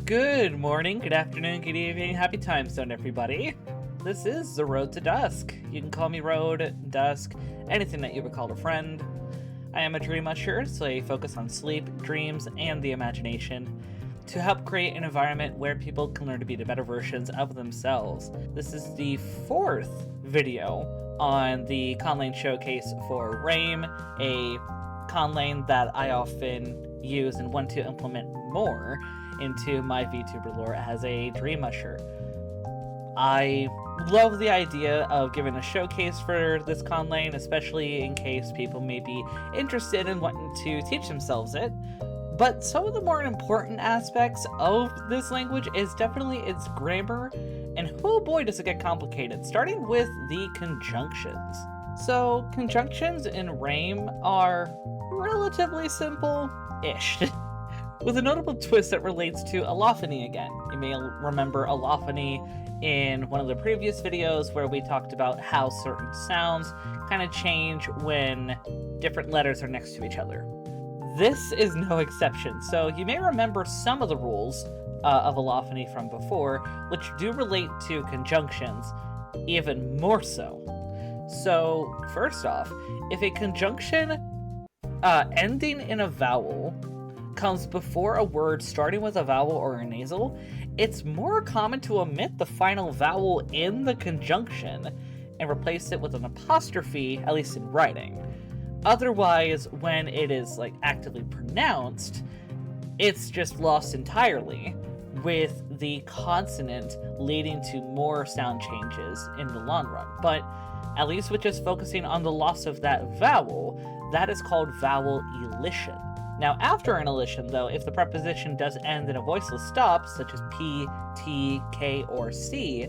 Good morning, good afternoon, good evening, happy time zone, everybody. This is The Road to Dusk. You can call me Road, Dusk, anything that you would call a friend. I am a dream usher, so I focus on sleep, dreams, and the imagination to help create an environment where people can learn to be the better versions of themselves. This is the fourth video on the Conlang showcase for Reim, a Conlang that I often use and want to implement more into my Vtuber lore as a dream usher. I love the idea of giving a showcase for this Conlang, especially in case people may be interested in wanting to teach themselves it. But some of the more important aspects of this language is definitely its grammar, and oh boy does it get complicated, starting with the conjunctions. So conjunctions in Reim are relatively simple-ish, with a notable twist that relates to allophony again. You may remember allophony in one of the previous videos where we talked about how certain sounds kind of change when different letters are next to each other. This is no exception, so you may remember some of the rules of allophony from before, which do relate to conjunctions even more so. So, first off, if a conjunction ending in a vowel comes before a word starting with a vowel or a nasal, it's more common to omit the final vowel in the conjunction and replace it with an apostrophe, at least in writing. Otherwise, when it is actively pronounced, it's just lost entirely, with the consonant leading to more sound changes in the long run. But at least with just focusing on the loss of that vowel, that is called vowel elision. Now, after an elision, though, if the preposition does end in a voiceless stop, such as P, T, K, or C,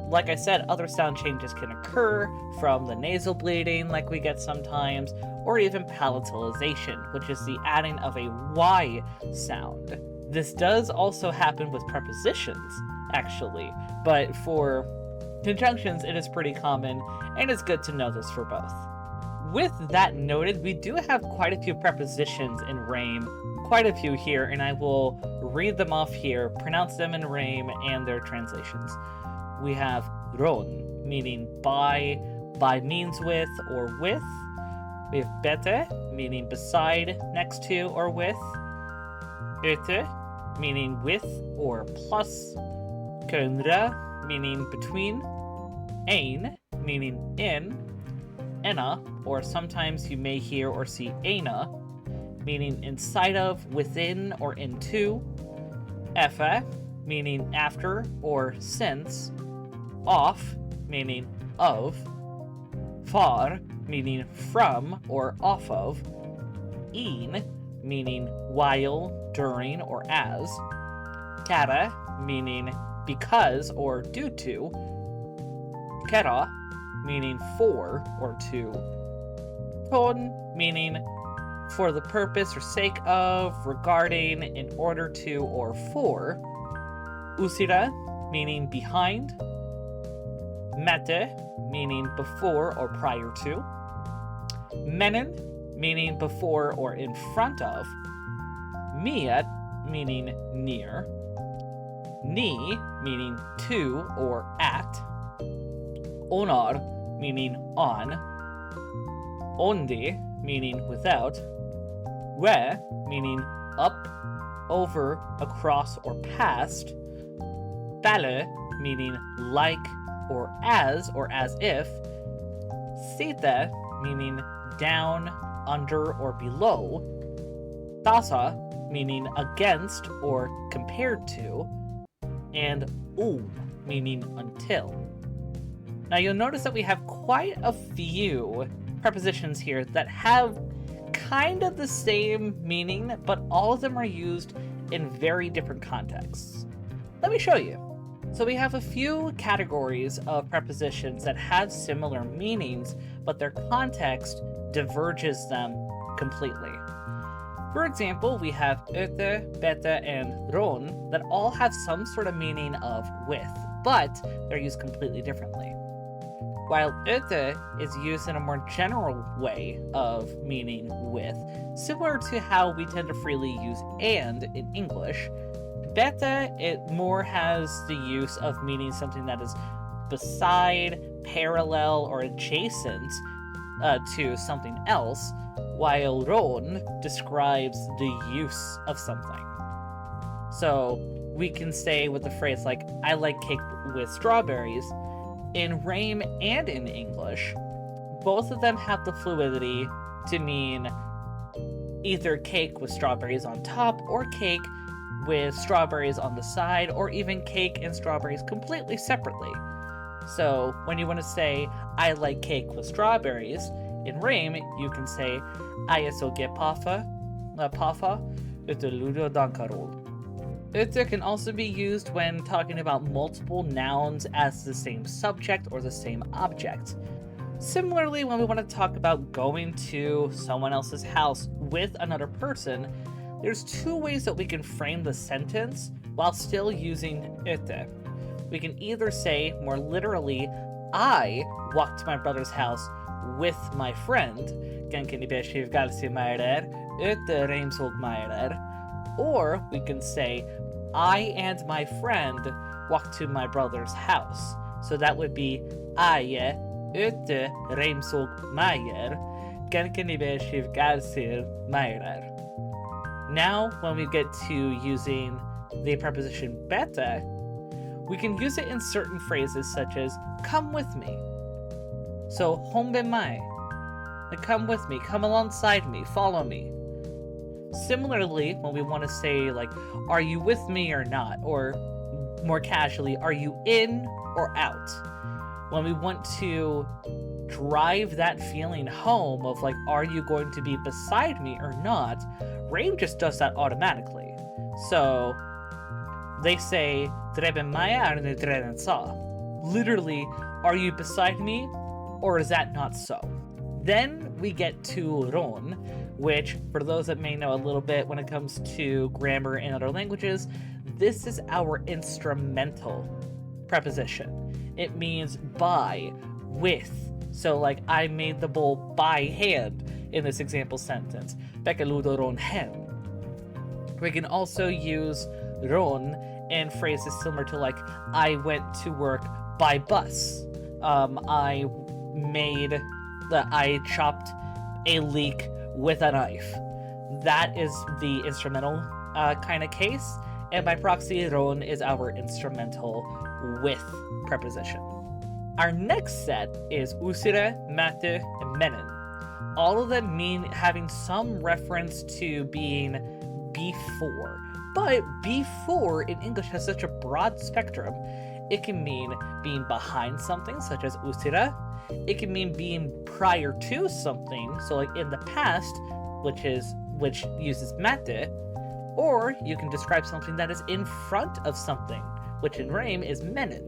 like I said, other sound changes can occur, from the nasal bleeding like we get sometimes, or even palatalization, which is the adding of a Y sound. This does also happen with prepositions, actually, but for conjunctions it is pretty common, and it's good to know this for both. With that noted, we do have quite a few prepositions in Reim, quite a few here, and I will read them off here, pronounce them in Reim and their translations. We have ron, meaning by means with or with. We have bete, meaning beside, next to, or with. Öte, meaning with or plus. Könra, meaning between. Ein, meaning in. Ena, or sometimes you may hear or see ena, meaning inside of, within, or into. Effe, meaning after or since. Off, meaning of. Far, meaning from or off of. In, meaning while, during, or as. Kara, meaning because or due to. Kera, meaning for or to. Ton, meaning for the purpose or sake of, regarding, in order to, or for. Usira, meaning behind. Mete, meaning before or prior to. Menen, meaning before or in front of. Miet, meaning near. Ni, meaning to or at. Onar, meaning on. Ondi, meaning without. We, meaning up, over, across, or past. Bale, meaning like, or as if. Sita, meaning down, under, or below. Tasa, meaning against or compared to. And meaning until. Now you'll notice that we have quite a few prepositions here that have kind of the same meaning, but all of them are used in very different contexts. Let me show you. So we have a few categories of prepositions that have similar meanings, but their context diverges them completely. For example, we have öte, bete, and ron that all have some sort of meaning of with, but they're used completely differently. While öte is used in a more general way of meaning with, similar to how we tend to freely use and in English, Beta, it more has the use of meaning something that is beside, parallel, or adjacent to something else, while ron describes the use of something. So we can say with the phrase like, I like cake with strawberries, in Reim and in English, both of them have the fluidity to mean either cake with strawberries on top, or cake with strawberries on the side, or even cake and strawberries completely separately. So when you want to say, I like cake with strawberries, in Reim, you can say, I så ge paffa utan ludo dankarol. Uta can also be used when talking about multiple nouns as the same subject or the same object. Similarly, when we want to talk about going to someone else's house with another person, there's two ways that we can frame the sentence while still using uta. We can either say, more literally, I walked to my brother's house with my friend, or we can say, I and my friend walked to my brother's house. So that would be, I ute Reimsog Meyer, Now, when we get to using the preposition beta, we can use it in certain phrases such as, come with me. So, hombe mai, like come with me, come alongside me, follow me. Similarly, when we want to say, like, are you with me or not? Or more casually, are you in or out? When we want to drive that feeling home of, like, are you going to be beside me or not? Reim just does that automatically. So, they say, literally, are you beside me? Or is that not so? Then we get to ron, which, for those that may know a little bit when it comes to grammar in other languages, this is our instrumental preposition. It means by, with. So, like, I made the bowl by hand in this example sentence. Bekeludo ron hem. We can also use ron in phrases similar to, like, I went to work by bus. I chopped a leek with a knife. That is the instrumental kind of case, and by proxy, ron is our instrumental with preposition. Our next set is usire, mate, and menen. All of them mean having some reference to being before, but before in English has such a broad spectrum. It can mean being behind something, such as usira. It can mean being prior to something, so like in the past, which uses mate, or you can describe something that is in front of something, which in Reim is menen.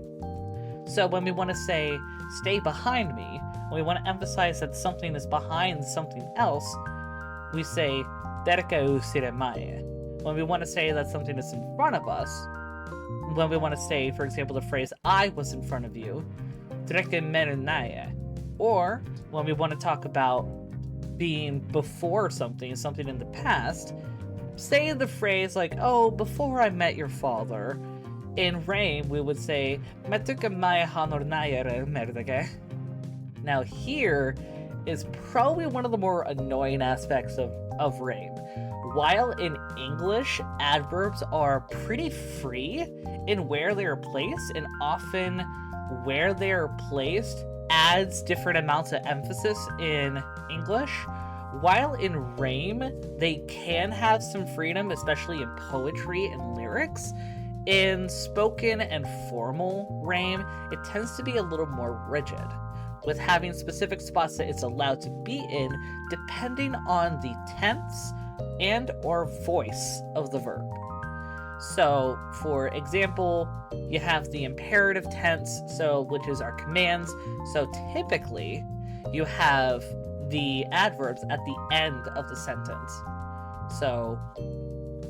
So when we want to say, stay behind me, when we want to emphasize that something is behind something else, we say, derka usire mae. When we want to say that something is in front of us, when we want to say, for example, the phrase, I was in front of you, dreke merunaye. Or when we want to talk about being before something in the past, say the phrase like, oh, before I met your father. In Reim, we would say, Matuka maya hanornaye merdege. Now here is probably one of the more annoying aspects of Reim. While in English, adverbs are pretty free in where they are placed, and often where they are placed adds different amounts of emphasis in English, while in Reim, they can have some freedom, especially in poetry and lyrics. In spoken and formal Reim, it tends to be a little more rigid, with having specific spots that it's allowed to be in depending on the tense and or voice of the verb. So, for example, you have the imperative tense, which is our commands. So typically, you have the adverbs at the end of the sentence. So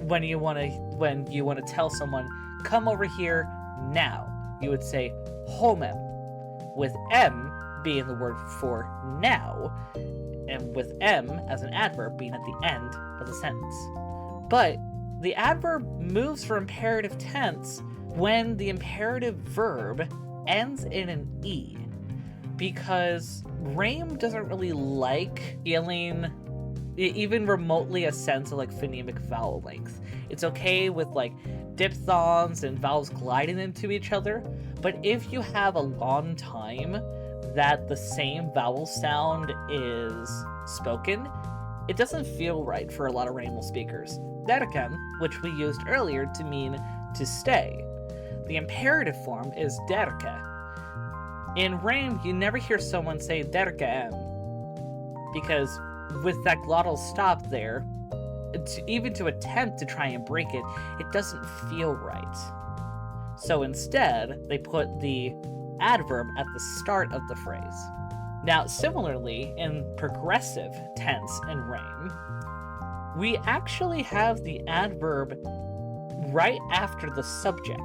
when you want to tell someone, come over here now, you would say homem, with m being the word for now, and with m as an adverb being at the end of the sentence. But the adverb moves for imperative tense when the imperative verb ends in an E, because Reim doesn't really like feeling even remotely a sense of like phonemic vowel length. It's okay with like diphthongs and vowels gliding into each other, but if you have a long time that the same vowel sound is spoken, it doesn't feel right for a lot of Remal speakers. Derken, which we used earlier to mean to stay. The imperative form is derke. In Reim, you never hear someone say derken, because with that glottal stop there, even to attempt to try and break it, it doesn't feel right. So instead, they put the adverb at the start of the phrase. Now, similarly, in progressive tense in Reim, we actually have the adverb right after the subject,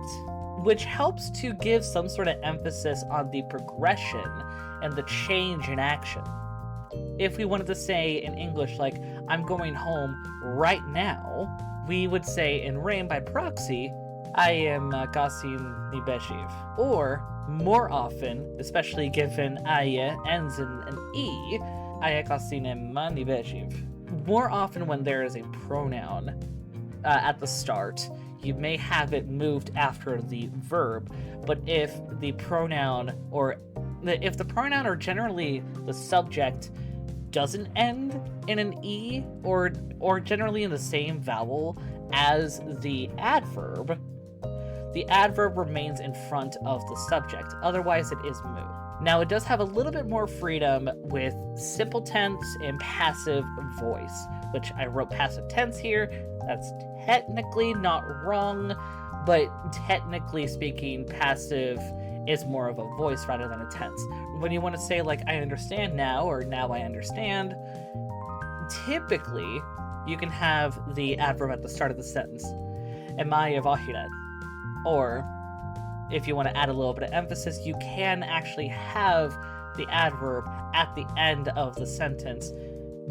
which helps to give some sort of emphasis on the progression and the change in action. If we wanted to say in English, like, I'm going home right now, we would say in Reim by proxy, I am gasin nibeshiv. Or, more often, especially given aya ends in an E, aya gasinem nibeshiv. More often when there is a pronoun at the start, you may have it moved after the verb, but if the pronoun or generally the subject doesn't end in an E or generally in the same vowel as the adverb remains in front of the subject. Otherwise, it is moot. Now, it does have a little bit more freedom with simple tense and passive voice, which I wrote passive tense here. That's technically not wrong, but technically speaking, passive is more of a voice rather than a tense. When you want to say, like, I understand now, or now I understand, typically, you can have the adverb at the start of the sentence. Am I evahiret? Or, if you want to add a little bit of emphasis, you can actually have the adverb at the end of the sentence.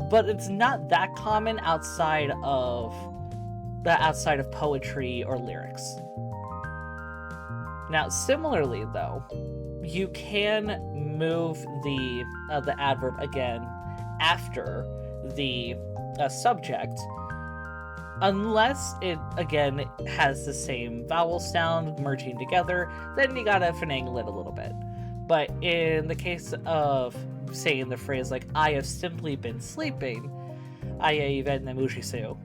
But it's not that common outside of poetry or lyrics. Now, similarly, though, you can move the adverb again after the subject, unless it, again, has the same vowel sound merging together, then you gotta finagle it a little bit. But in the case of saying the phrase like, I have simply been sleeping, aya ivet nemushisu,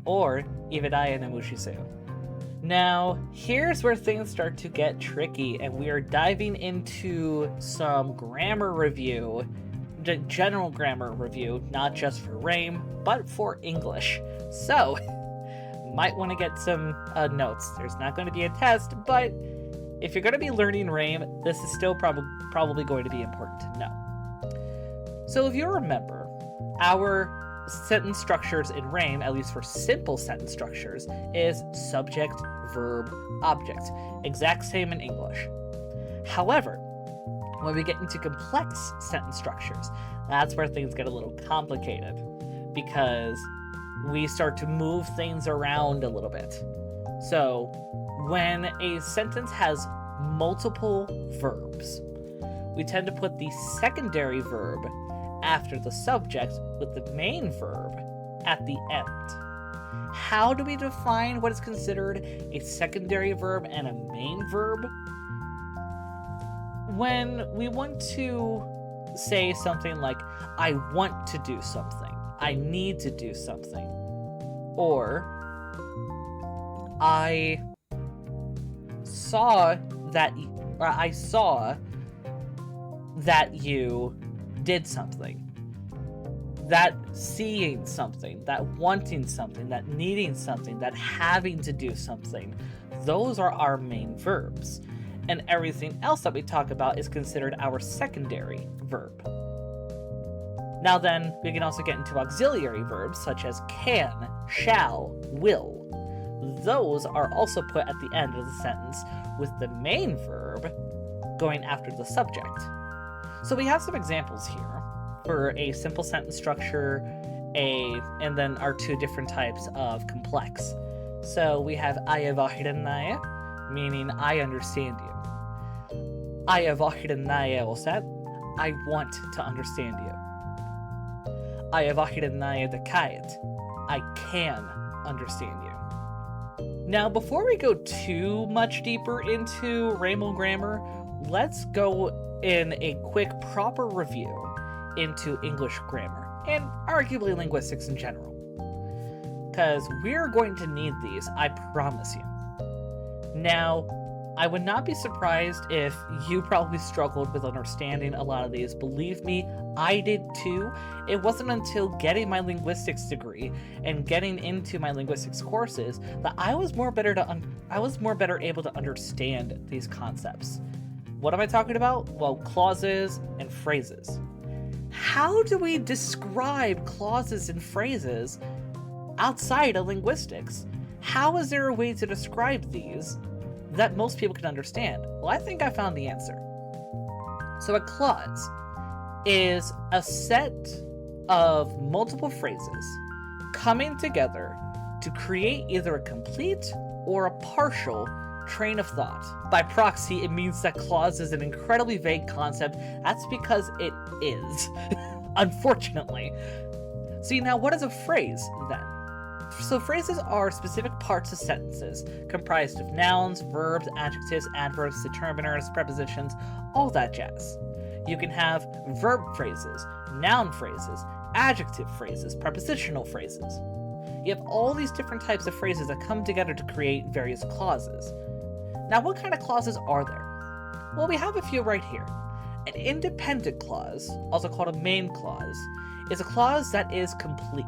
or ivedaya nemushisu. Now, here's where things start to get tricky, and we are diving into some grammar review, general grammar review, not just for Reim, but for English. So, might want to get some notes. There's not going to be a test, but if you're going to be learning Reim, this is still probably going to be important to know. So if you remember, our sentence structures in Reim, at least for simple sentence structures, is subject, verb, object. Exact same in English. However, when we get into complex sentence structures, that's where things get a little complicated, because we start to move things around a little bit. So, when a sentence has multiple verbs, we tend to put the secondary verb after the subject with the main verb at the end. How do we define what is considered a secondary verb and a main verb? When we want to say something like, I want to do something, I need to do something, or I saw that you did something. That seeing something, that wanting something, that needing something, that having to do something, those are our main verbs. And everything else that we talk about is considered our secondary verb. Now then, we can also get into auxiliary verbs such as can, shall, will. Those are also put at the end of the sentence with the main verb going after the subject. So we have some examples here for a simple sentence structure, and then our two different types of complex. So we have "I vahiranaye," meaning I understand you. "I vahiranaye osat," I want to understand you. "I vahiranaye dakayat," I can understand you. Now, before we go too much deeper into Remal grammar, let's go in a quick proper review into English grammar and arguably linguistics in general. Because we're going to need these, I promise you. Now, I would not be surprised if you probably struggled with understanding a lot of these. Believe me, I did too. It wasn't until getting my linguistics degree and getting into my linguistics courses that I was more better able to understand these concepts. What am I talking about? Well, clauses and phrases. How do we describe clauses and phrases outside of linguistics? How is there a way to describe these that most people can understand? Well, I think I found the answer. So a clause is a set of multiple phrases coming together to create either a complete or a partial train of thought. By proxy, it means that clause is an incredibly vague concept. That's because it is, unfortunately. See, now what is a phrase then? So phrases are specific parts of sentences comprised of nouns, verbs, adjectives, adverbs, determiners, prepositions, all that jazz. You can have verb phrases, noun phrases, adjective phrases, prepositional phrases. You have all these different types of phrases that come together to create various clauses. Now, what kind of clauses are there? Well, we have a few right here. An independent clause, also called a main clause, is a clause that is complete.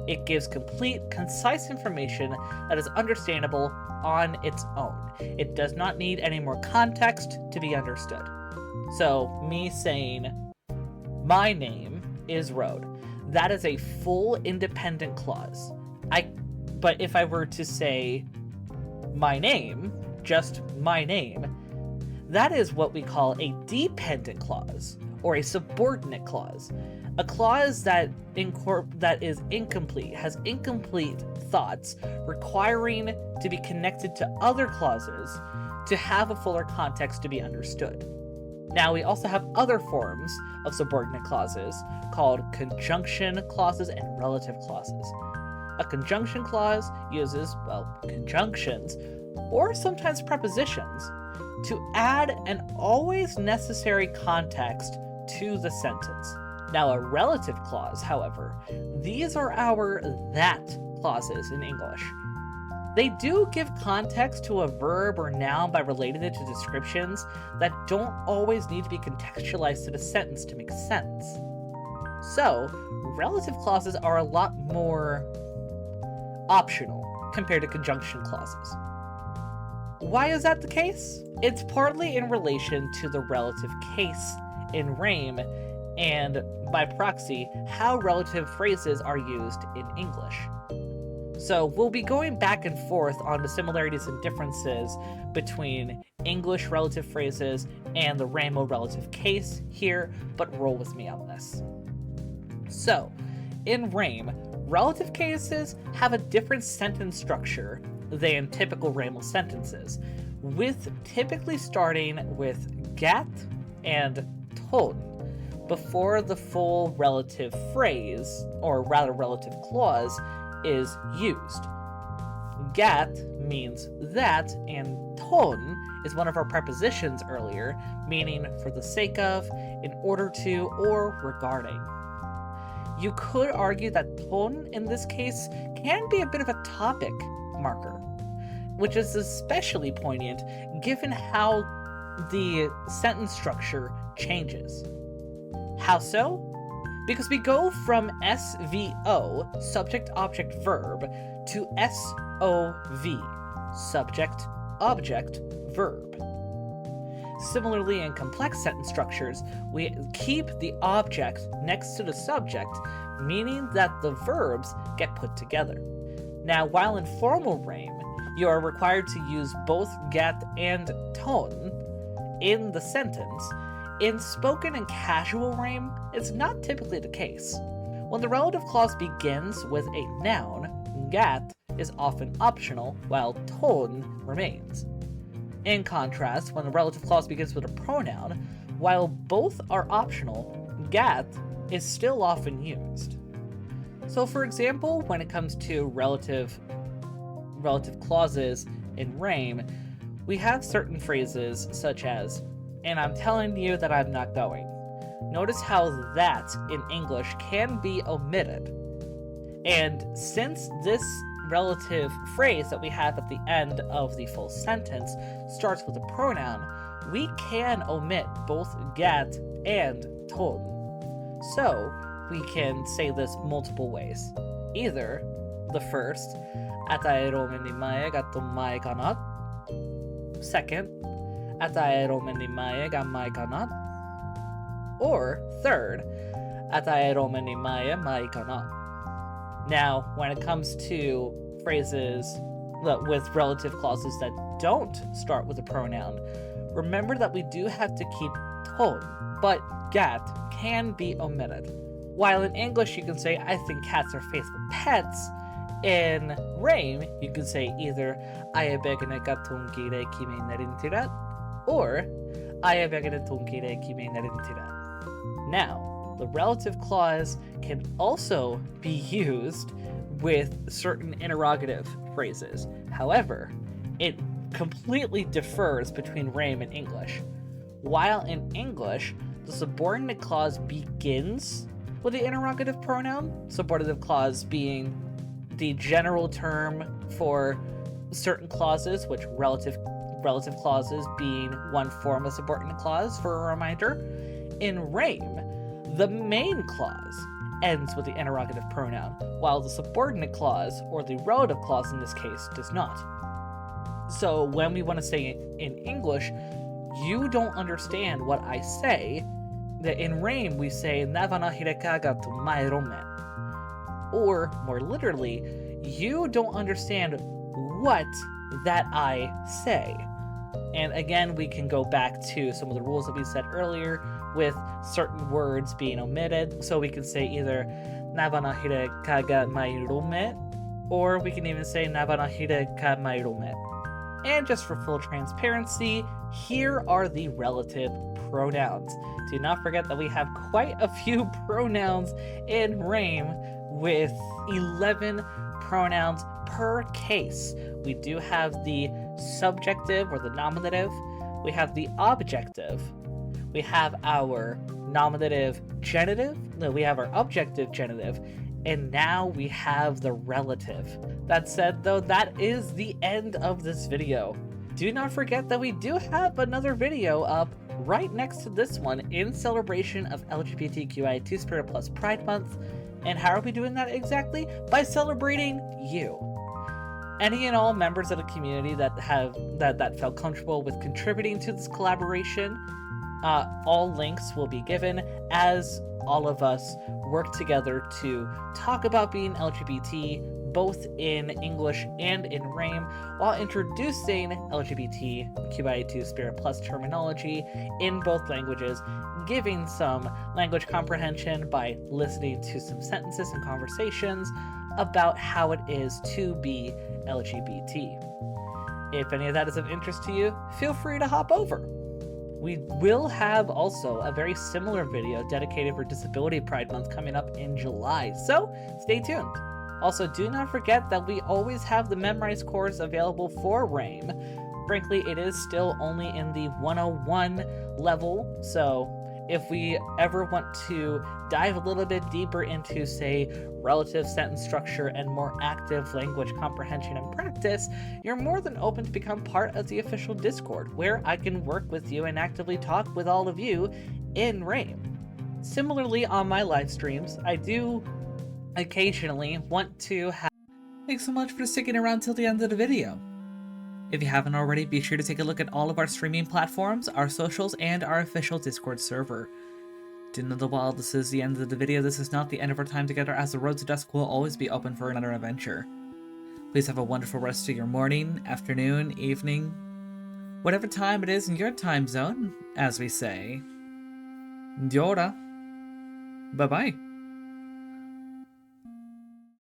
It gives complete, concise information that is understandable on its own. It does not need any more context to be understood. So, me saying, "My name is Road," that is a full independent clause. But if I were to say, "My name," just my name, that is what we call a dependent clause, or a subordinate clause. A clause that is incomplete, has incomplete thoughts, requiring to be connected to other clauses to have a fuller context to be understood. Now, we also have other forms of subordinate clauses called conjunction clauses and relative clauses. A conjunction clause uses, conjunctions, or sometimes prepositions, to add an always necessary context to the sentence. Now, a relative clause, however, these are our that clauses in English. They do give context to a verb or noun by relating it to descriptions that don't always need to be contextualized to the sentence to make sense. So, relative clauses are a lot more optional compared to conjunction clauses. Why is that the case? It's partly in relation to the relative case in Reim, and by proxy, how relative phrases are used in English. So we'll be going back and forth on the similarities and differences between English relative phrases and the Remal relative case here, but roll with me on this. So, in Reim, relative cases have a different sentence structure than typical Remal sentences, with typically starting with gat and ton before the full relative phrase, or rather relative clause, is used. Gat means that, and ton is one of our prepositions earlier, meaning for the sake of, in order to, or regarding. You could argue that ton in this case can be a bit of a topic marker, which is especially poignant given how the sentence structure changes. How so? Because we go from SVO, subject, object, verb, to SOV, subject, object, verb. Similarly, in complex sentence structures, we keep the object next to the subject, meaning that the verbs get put together. Now, while in formal Reim, you are required to use both gat and ton in the sentence, in spoken and casual Reim, it's not typically the case. When the relative clause begins with a noun, gat is often optional, while ton remains. In contrast, when the relative clause begins with a pronoun, while both are optional, gat is still often used. So for example, when it comes to relative clauses in Reim, we have certain phrases such as, and I'm telling you that I'm not going. Notice how that in English can be omitted. And since this relative phrase that we have at the end of the full sentence starts with a pronoun, we can omit both gat and ton. So we can say this multiple ways. Either the first, ataeromenimae gatomai kanat. Second, ataeromenimae gamai kanat. Or third, ataeromenimae mai kanat. Now, when it comes to phrases with relative clauses that don't start with a pronoun, remember that we do have to keep ton, but gat can be omitted. While in English you can say, I think cats are faithful pets, in Reim you can say either Ayabegane gatunkire kime narintirat or Ayabegane tunkire kime narintirat. Now, the relative clause can also be used with certain interrogative phrases. However, it completely differs between Reim and English. While in English, the subordinate clause begins with the interrogative pronoun, subordinative clause being the general term for certain clauses, which relative clauses being one form of subordinate clause, for a reminder. In Reim, the main clause ends with the interrogative pronoun, while the subordinate clause, or the relative clause in this case, does not. So when we want to say in English, you don't understand what I say, that in Reim we say Navana hirekaga to mairome. Or, more literally, you don't understand what that I say. And again, we can go back to some of the rules that we said earlier with certain words being omitted. So we can say either Navana hirekaga mairome, or we can even say Navana hireka mairome. And just for full transparency, here are the relative pronouns. Do not forget that we have quite a few pronouns in Reim with 11 pronouns per case. We do have the subjective or the nominative, we have the objective, we have our nominative genitive, we have our objective genitive, and now we have the relative. That said though, that is the end of this video. Do not forget that we do have another video up right next to this one in celebration of LGBTQIA2 Spirit Plus Pride Month. And how are we doing that exactly? By celebrating you. Any and all members of the community that felt comfortable with contributing to this collaboration, all links will be given as all of us work together to talk about being LGBT, both in English and in Reim, while introducing LGBTQIA2 Spirit Plus terminology in both languages, giving some language comprehension by listening to some sentences and conversations about how it is to be LGBT. If any of that is of interest to you, feel free to hop over. We will have also a very similar video dedicated for Disability Pride Month coming up in July, so stay tuned. Also, do not forget that we always have the Memrise course available for Reim. Frankly, it is still only in the 101 level, so if we ever want to dive a little bit deeper into, say, relative sentence structure and more active language comprehension and practice, you're more than open to become part of the official Discord, where I can work with you and actively talk with all of you in Reim. Similarly, on my live streams, I do occasionally want to have... Thanks so much for sticking around till the end of the video. If you haven't already, be sure to take a look at all of our streaming platforms, our socials, and our official Discord server. Do know that while this is the end of the video, this is not the end of our time together, as the road to Dusk will always be open for another adventure. Please have a wonderful rest of your morning, afternoon, evening, whatever time it is in your time zone, as we say. Diora. Bye-bye.